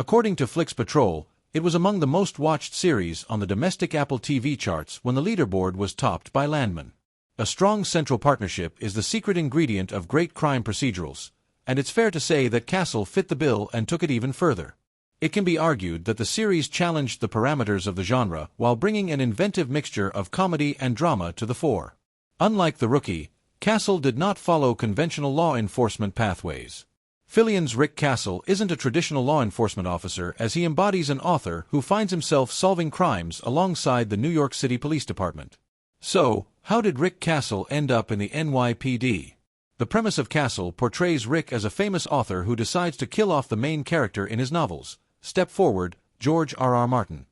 According to Flix Patrol, it was among the most watched series on the domestic Apple TV charts when the leaderboard was topped by Landman. A strong central partnership is the secret ingredient of great crime procedurals, and it's fair to say that Castle fit the bill and took it even further. It can be argued that the series challenged the parameters of the genre while bringing an inventive mixture of comedy and drama to the fore. Unlike The Rookie, Castle did not follow conventional law enforcement pathways. Fillion's Rick Castle isn't a traditional law enforcement officer, as he embodies an author who finds himself solving crimes alongside the New York City Police Department. So, how did Rick Castle end up in the NYPD? The premise of Castle portrays Rick as a famous author who decides to kill off the main character in his novels. Step forward, George R.R. Martin.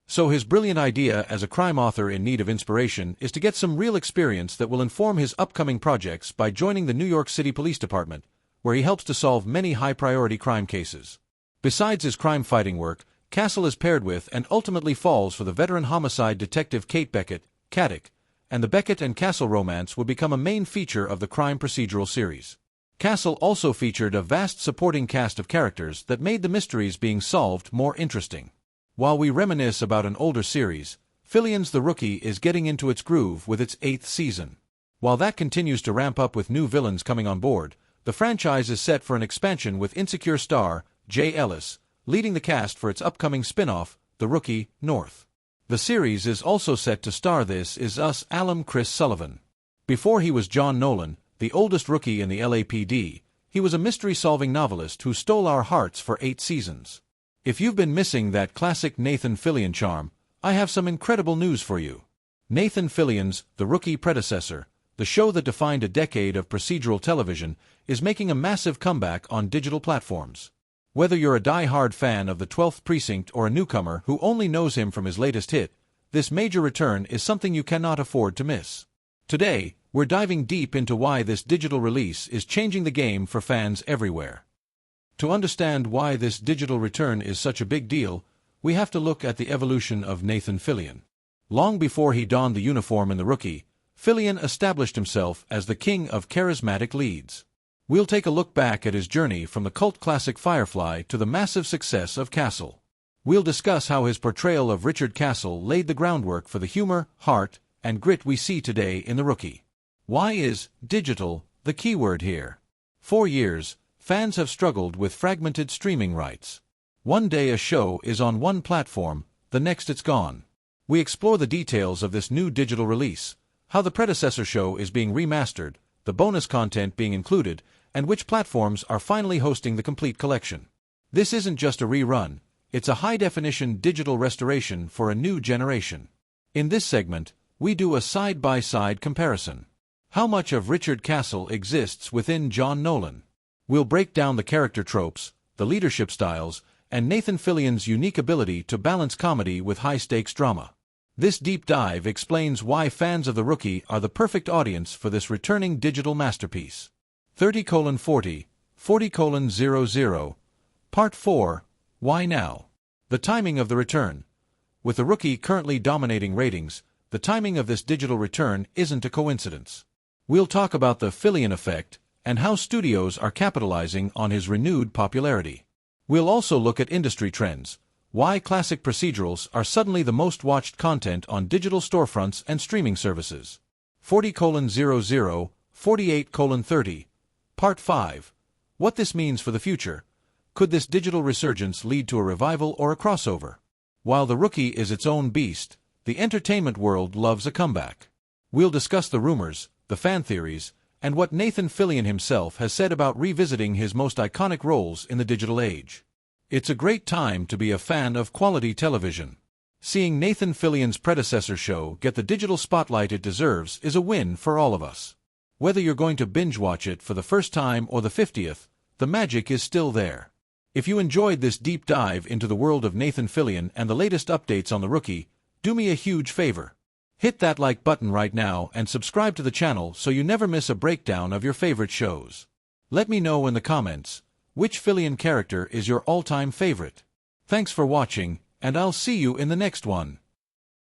So his brilliant idea as a crime author in need of inspiration is to get some real experience that will inform his upcoming projects by joining the New York City Police Department, where he helps to solve many high-priority crime cases. Besides his crime-fighting work, Castle is paired with and ultimately falls for the veteran homicide detective Kate Beckett, Caddick, and the Beckett and Castle romance would become a main feature of the crime procedural series. Castle also featured a vast supporting cast of characters that made the mysteries being solved more interesting. While we reminisce about an older series, Fillion's The Rookie is getting into its groove with its 8th season. While that continues to ramp up with new villains coming on board, the franchise is set for an expansion with Insecure star Jay Ellis leading the cast for its upcoming spin-off, The Rookie, North. The series is also set to star This Is Us alum Chris Sullivan. Before he was John Nolan, the oldest rookie in the LAPD, he was a mystery-solving novelist who stole our hearts for 8 seasons. If you've been missing that classic Nathan Fillion charm, I have some incredible news for you. Nathan Fillion's The Rookie Predecessor, the show that defined a decade of procedural television, is making a massive comeback on digital platforms. Whether you're a die-hard fan of the 12th Precinct or a newcomer who only knows him from his latest hit, this major return is something you cannot afford to miss. Today, we're diving deep into why this digital release is changing the game for fans everywhere. To understand why this digital return is such a big deal, we have to look at the evolution of Nathan Fillion. Long before he donned the uniform in The Rookie, Fillion established himself as the king of charismatic leads. We'll take a look back at his journey from the cult classic Firefly to the massive success of Castle. We'll discuss how his portrayal of Richard Castle laid the groundwork for the humor, heart, and grit we see today in The Rookie. Why is digital the keyword here? For years, fans have struggled with fragmented streaming rights. One day a show is on one platform, the next it's gone. We explore the details of this new digital release, how the predecessor show is being remastered, the bonus content being included, and which platforms are finally hosting the complete collection. This isn't just a rerun, it's a high-definition digital restoration for a new generation. In this segment, we do a side-by-side comparison. How much of Richard Castle exists within John Nolan? We'll break down the character tropes, the leadership styles, and Nathan Fillion's unique ability to balance comedy with high-stakes drama. This deep dive explains why fans of The Rookie are the perfect audience for this returning digital masterpiece. 30:40, 40:00, Part 4, Why Now? The timing of the return. With The Rookie currently dominating ratings, the timing of this digital return isn't a coincidence. We'll talk about the Fillion effect and how studios are capitalizing on his renewed popularity. We'll also look at industry trends, why classic procedurals are suddenly the most watched content on digital storefronts and streaming services. 40:00, 48:30, Part 5. What this means for the future. Could this digital resurgence lead to a revival or a crossover? While The Rookie is its own beast, the entertainment world loves a comeback. We'll discuss the rumors, the fan theories, and what Nathan Fillion himself has said about revisiting his most iconic roles in the digital age. It's a great time to be a fan of quality television. Seeing Nathan Fillion's predecessor show get the digital spotlight it deserves is a win for all of us. Whether you're going to binge-watch it for the first time or the 50th, the magic is still there. If you enjoyed this deep dive into the world of Nathan Fillion and the latest updates on The Rookie, do me a huge favor. Hit that like button right now and subscribe to the channel so you never miss a breakdown of your favorite shows. Let me know in the comments, which Fillion character is your all-time favorite? Thanks for watching, and I'll see you in the next one.